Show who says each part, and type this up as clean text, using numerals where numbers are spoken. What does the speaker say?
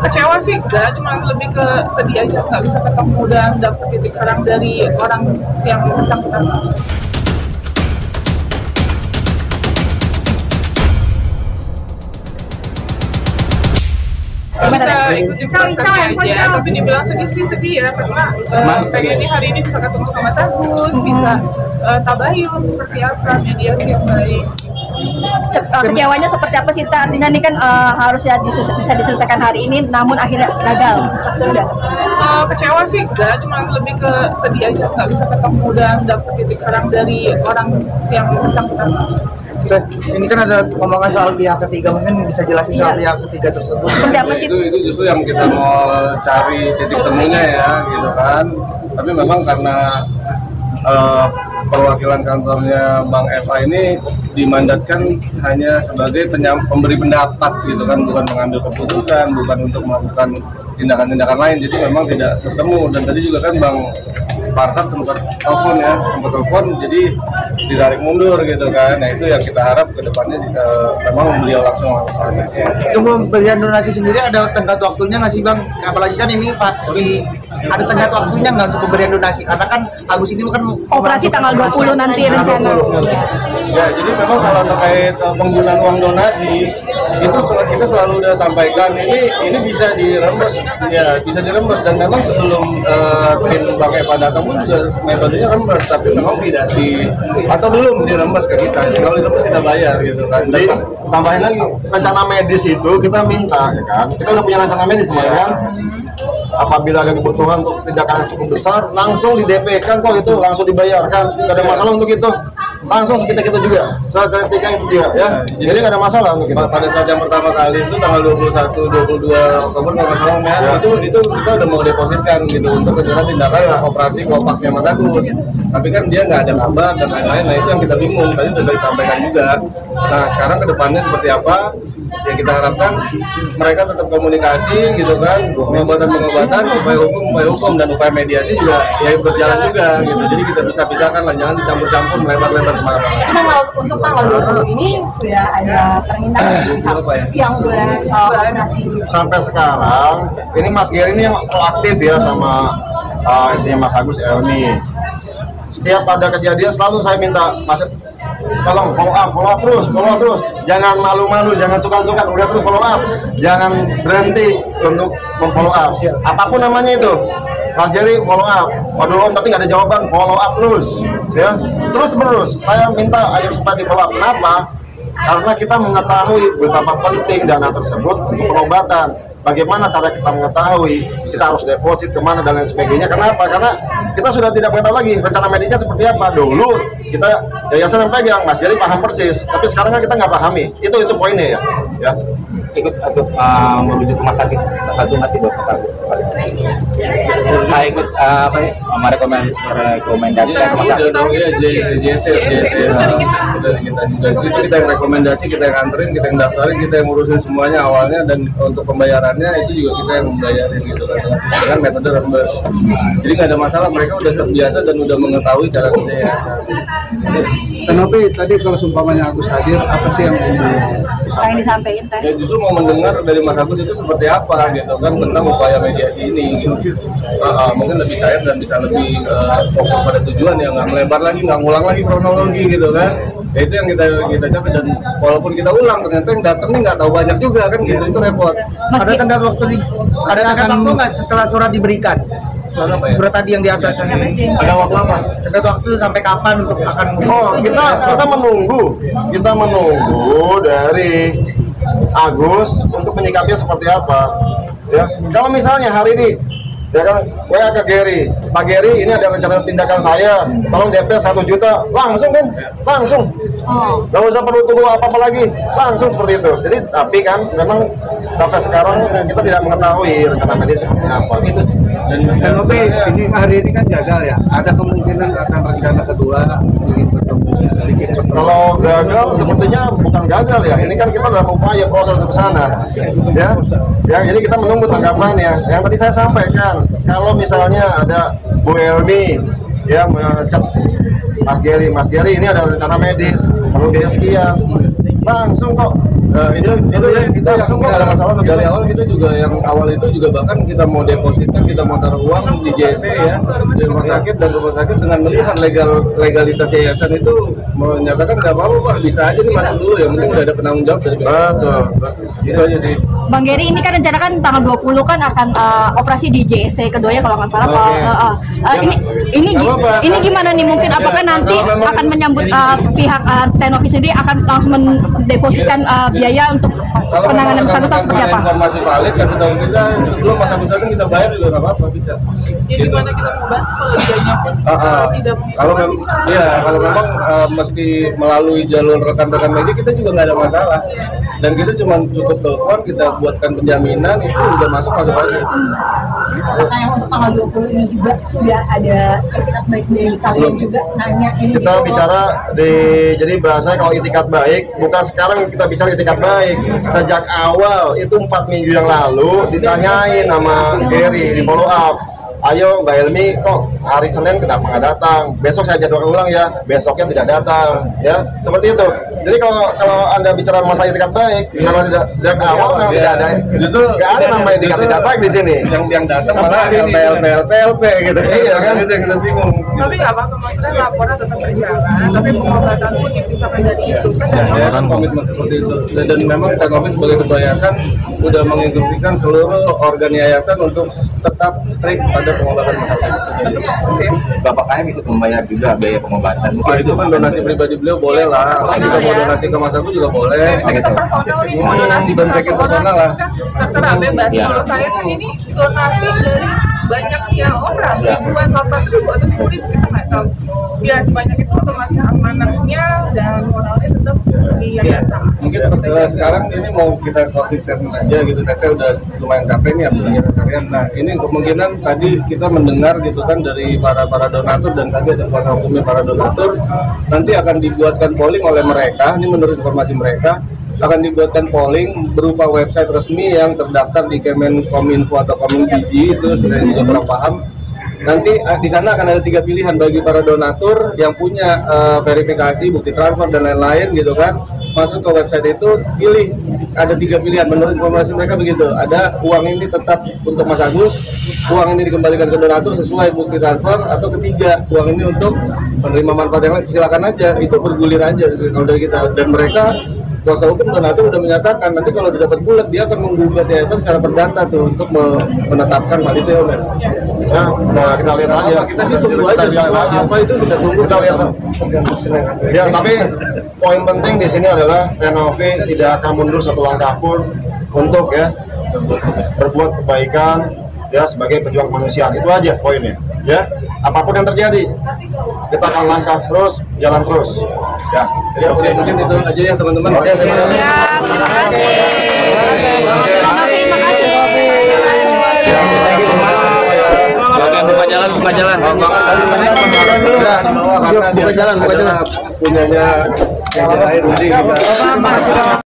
Speaker 1: Kecewa sih enggak, cuma lebih ke sedih aja nggak bisa ketemu dan dapet titik terang dari orang yang bersangkutan. Kita ikutin prosesnya aja, tapi dibilang sedih sih sedih ya, karena pengennya hari ini bisa ketemu sama Sagus, bisa tabayun seperti apa, mediasi yang baik.
Speaker 2: Kecewanya seperti apa sih Ta? Artinya ini kan harusnya bisa diselesaikan hari ini, namun akhirnya gagal. Betul nggak?
Speaker 1: Kecewa sih enggak, cuma lebih ke sedih aja nggak bisa ketemu dan dapet titik terang dari orang yang bersangkutan.
Speaker 3: Ini kan ada omongan soal pihak ketiga, mungkin bisa jelasin soal pihak ketiga tersebut.
Speaker 2: Seperti apa sih?
Speaker 4: Itu justru yang kita mau cari titik temunya ya, gitu kan. Tapi memang karena perwakilan kantornya Bang Eva ini dimandatkan hanya sebagai pemberi pendapat gitu kan, bukan mengambil keputusan, bukan untuk melakukan tindakan-tindakan lain. Jadi memang tidak bertemu. Dan tadi juga kan Bang Farhad sempat telepon, jadi ditarik mundur gitu kan. Nah itu yang kita harap ke depannya memang beliau langsung aja.
Speaker 3: Untuk pemberian donasi sendiri ada tenggat waktunya nggak sih Bang? Apalagi kan ini pasti ada tenggat waktunya nggak untuk pemberian donasi? Karena kan Agus ini kan
Speaker 2: Operasi tanggal 20 nanti rencana.
Speaker 4: Ya, jadi memang kalau terkait penggunaan uang donasi itu kita selalu udah sampaikan ini bisa dirembes, ya bisa dirembes. Dan memang sebelum tim Bang Eva datang pun juga metodenya rembes, tapi memang tidak atau belum dirembes ke kita. Kalau dirembes kita bayar gitu kan.
Speaker 5: Jadi tambahin lagi rencana medis itu kita minta ya kan. Kita udah punya rencana medis kemarin kan. Apabila ada kebutuhan untuk tindakan yang cukup besar, langsung di DP-kan kok itu langsung dibayarkan, nggak ada masalah untuk itu. Langsung seketika itu juga, itu juga ya. Jadi nggak ada masalah untuk itu.
Speaker 4: Pada saat yang pertama kali itu tanggal 21-22 Oktober kalau nggak salah ya, itu kita udah mau depositkan gitu untuk rencana tindakan operasi kopaknya Mas Agus. Tapi kan dia nggak ada kabar dan lain-lain. Nah itu yang kita bingung. Tadi udah saya sampaikan juga. Nah sekarang kedepannya seperti apa? Ya kita harapkan mereka tetap komunikasi gitu kan, pengobatan, upaya hukum dan upaya mediasi juga ya berjalan juga gitu. Jadi kita bisa pisahkan lah, jangan dicampur-campur melebar-lebar kemana-mana.
Speaker 2: Tanggal untuk tanggal 20 ini sudah ada permintaan yang buat donasi.
Speaker 5: Sampai sekarang ini Mas Geri ini yang proaktif ya sama istrinya Mas Agus Elmi. Setiap ada kejadian selalu saya minta Mas tolong follow up terus, jangan malu-malu, jangan sukan-sukan, udah terus follow up, jangan berhenti untuk memfollow up apapun namanya itu. Mas Geri follow up, waduh Om tapi nggak ada jawaban, follow up terus ya, terus saya minta ayo supaya di follow up. Kenapa? Karena kita mengetahui betapa penting dana tersebut untuk pengobatan. Bagaimana cara kita mengetahui kita harus deposit kemana dan lain sebagainya. Kenapa? Karena kita sudah tidak mengetahui lagi rencana medisnya seperti apa. Dulu kita yayasan yang pegang, Mas Geri paham persis, tapi sekarang kan kita nggak pahami. Itu poinnya ya.
Speaker 6: Ikut menuju rumah sakit, bantu masih buat Mas Agus. Ikut rekomendasi rumah sakit.
Speaker 4: JC kita yang rekomendasi, kita yang anterin, kita yang daftarin, kita yang ngurusin semuanya awalnya, dan untuk pembayarannya itu juga kita yang membayarin gitu kan dengan metode reimburse. Jadi nggak ada masalah, mereka udah terbiasa dan udah mengetahui cara kerja yayasan.
Speaker 7: Tapi tadi kalau seumpamanya Agus hadir, apa sih yang
Speaker 2: Yang disampaikan tadi?
Speaker 4: Ya justru mau mendengar dari Mas Agus itu seperti apa gitu kan tentang upaya mediasi ini. Mungkin lebih cair dan bisa lebih fokus pada tujuan, ya nggak melebar lagi, nggak ngulang lagi kronologi gitu kan. Ya itu yang kita capai, dan walaupun kita ulang ternyata yang datang nih nggak tahu banyak juga kan gitu, itu repot.
Speaker 3: Ada tenggat waktu nggak setelah surat diberikan? Surat tadi yang di atas
Speaker 5: Ada waktu apa?
Speaker 3: tenggat waktu sampai kapan untuk akan
Speaker 5: kita menunggu dari Agus untuk menyikapinya seperti apa ya. Kalau misalnya hari ini ya kan WA ke Geri, Pak Geri ini ada rencana tindakan saya, tolong DP 1 juta, langsung kan, langsung nggak usah perlu tunggu apa-apa lagi, langsung seperti itu. Jadi tapi kan memang sampai sekarang kita tidak mengetahui rencana medis seperti apa itu sih.
Speaker 7: Dan Opi, ini hari ini kan gagal ya, ada kemungkinan akan rencana kedua ingin bertemu.
Speaker 5: Kalau gagal sepertinya bukan gagal ya, ini kan kita dalam upaya proses ke sana ya. Jadi kita menunggu tanggapannya. Yang tadi saya sampaikan, kalau misalnya ada Bu Elmi ya mencat Mas Geri ini ada rencana medis perlu biaya sekian, langsung kok
Speaker 4: Itu yang nggak ada masalah. Dari awal kita juga yang awal itu juga bahkan kita mau depositkan, kita mau taruh uang di JC ya di rumah sakit, dan rumah sakit dengan melihat legalitas yayasan itu menyatakan nggak apa-apa Pak, bisa aja nih masuk dulu, yang penting udah ada penanggung jawab dari
Speaker 5: Betul.
Speaker 4: itu aja sih.
Speaker 2: Bang Gary, ini kan rencana kan tanggal 20 kan akan operasi di JSC keduanya kalau nggak salah. Ini gimana nih, mungkin apakah nanti akan menyambut pihak Tenovis sendiri akan langsung mendepositkan biaya untuk penanganan Mas Agus seperti apa?
Speaker 4: Informasi valid kasih tahu kita sebelum Mas Agus datang, kita bayar juga nggak apa-apa, bisa.
Speaker 1: Ya gimana kita mau bantu kalau dianya pun tidak
Speaker 4: kalau memang mesti melalui jalur rekan-rekan media, kita juga nggak ada masalah, dan kita cuma cukup telepon, kita buatkan penjaminan, itu udah masuk aja.
Speaker 2: Apakah yang untuk tanggal 20 ini juga sudah ada etikat baik dari kalian juga nanya ini?
Speaker 5: Kita bicara jadi bahasanya kalau itikat baik, bukan sekarang kita bicara itikat baik. Sejak awal itu 4 minggu yang lalu ditanyain sama Gary di follow up. Ayo Mbak Elmi, kok hari Senin kenapa nggak datang? Besok saya jadwalkan ulang ya, besoknya tidak datang, ya seperti itu. Jadi kalau Anda bicara masalah etikat baik, kalau tidak awal tidak ada,
Speaker 4: Justru
Speaker 5: nggak ada namanya etikat baik di sini.
Speaker 4: Yang datang malah LP gitu.
Speaker 5: Iya kan?
Speaker 4: Itu yang kita bingung.
Speaker 1: tapi nggak apa-apa, maksudnya laporan tetap berjalan, tapi pengobatan pun dipisahkan dari itu kan.
Speaker 4: Ya, kan komitmen seperti itu. Dan memang Tenovis sebagai ketua yayasan sudah menginstruksikan seluruh organ yayasan untuk tetap strict pada pengobatan masyarakat.
Speaker 6: Bapak KM ikut membayar juga biaya pengobatan.
Speaker 4: Itu kan donasi pribadi beliau boleh lah. Kalau kita mau donasi ke Mas Agus juga boleh.
Speaker 1: Personal nih, mau donasi
Speaker 4: Bentuknya personal lah.
Speaker 1: terserah bebas. Kalau saya kan ini donasi dari banyaknya orang, ribuan, 8.000 atau 10.000, kita nggak tahu. Ya sebanyak itu otomatis amanahnya dan modalnya tetap di yayasan.
Speaker 4: Mungkin sekarang ini mau kita closing statement aja gitu. Teteh udah lumayan capek nih habis kegiatan seharian. Nah ini kemungkinan tadi kita mendengar gitu kan dari para donatur, dan tadi ada kuasa hukumnya para donatur, nanti akan dibuatkan polling oleh mereka. Ini menurut informasi mereka akan dibuatkan polling berupa website resmi yang terdaftar di Kemenkominfo atau Kominfo, itu saya juga kurang paham. Nanti di sana akan ada 3 pilihan bagi para donatur yang punya verifikasi, bukti transfer dan lain-lain gitu kan. Masuk ke website itu, pilih, ada 3 pilihan menurut informasi mereka begitu. Ada uang ini tetap untuk Mas Agus, uang ini dikembalikan ke donatur sesuai bukti transfer, atau ketiga, uang ini untuk penerima manfaat yang lain. Silakan aja, itu bergulir aja kalau dari kita. Dan mereka kuasa hukum donatur udah menyatakan nanti kalau udah dapat bulat dia akan menggugat yayasan secara perdata tuh untuk menetapkan hal itu ya Om.
Speaker 5: Nah, kita lihat aja.
Speaker 4: Kita sih tunggu aja semua apa itu kita tunggu,
Speaker 5: Kita lihat. Ya, tapi poin penting di sini adalah Tenovis tidak akan mundur satu langkah pun untuk ya berbuat kebaikan ya sebagai pejuang kemanusiaan. Itu aja poinnya. Ya, apapun yang terjadi kita akan langkah terus, jalan terus. Ya, jadi
Speaker 4: Oke, mungkin itu aja ya teman-teman.
Speaker 5: Oke, terima kasih.
Speaker 2: Terima kasih. Terima kasih.
Speaker 6: Buka jalan.
Speaker 4: Buka jalan. Punyanya yang lain. Jadi kita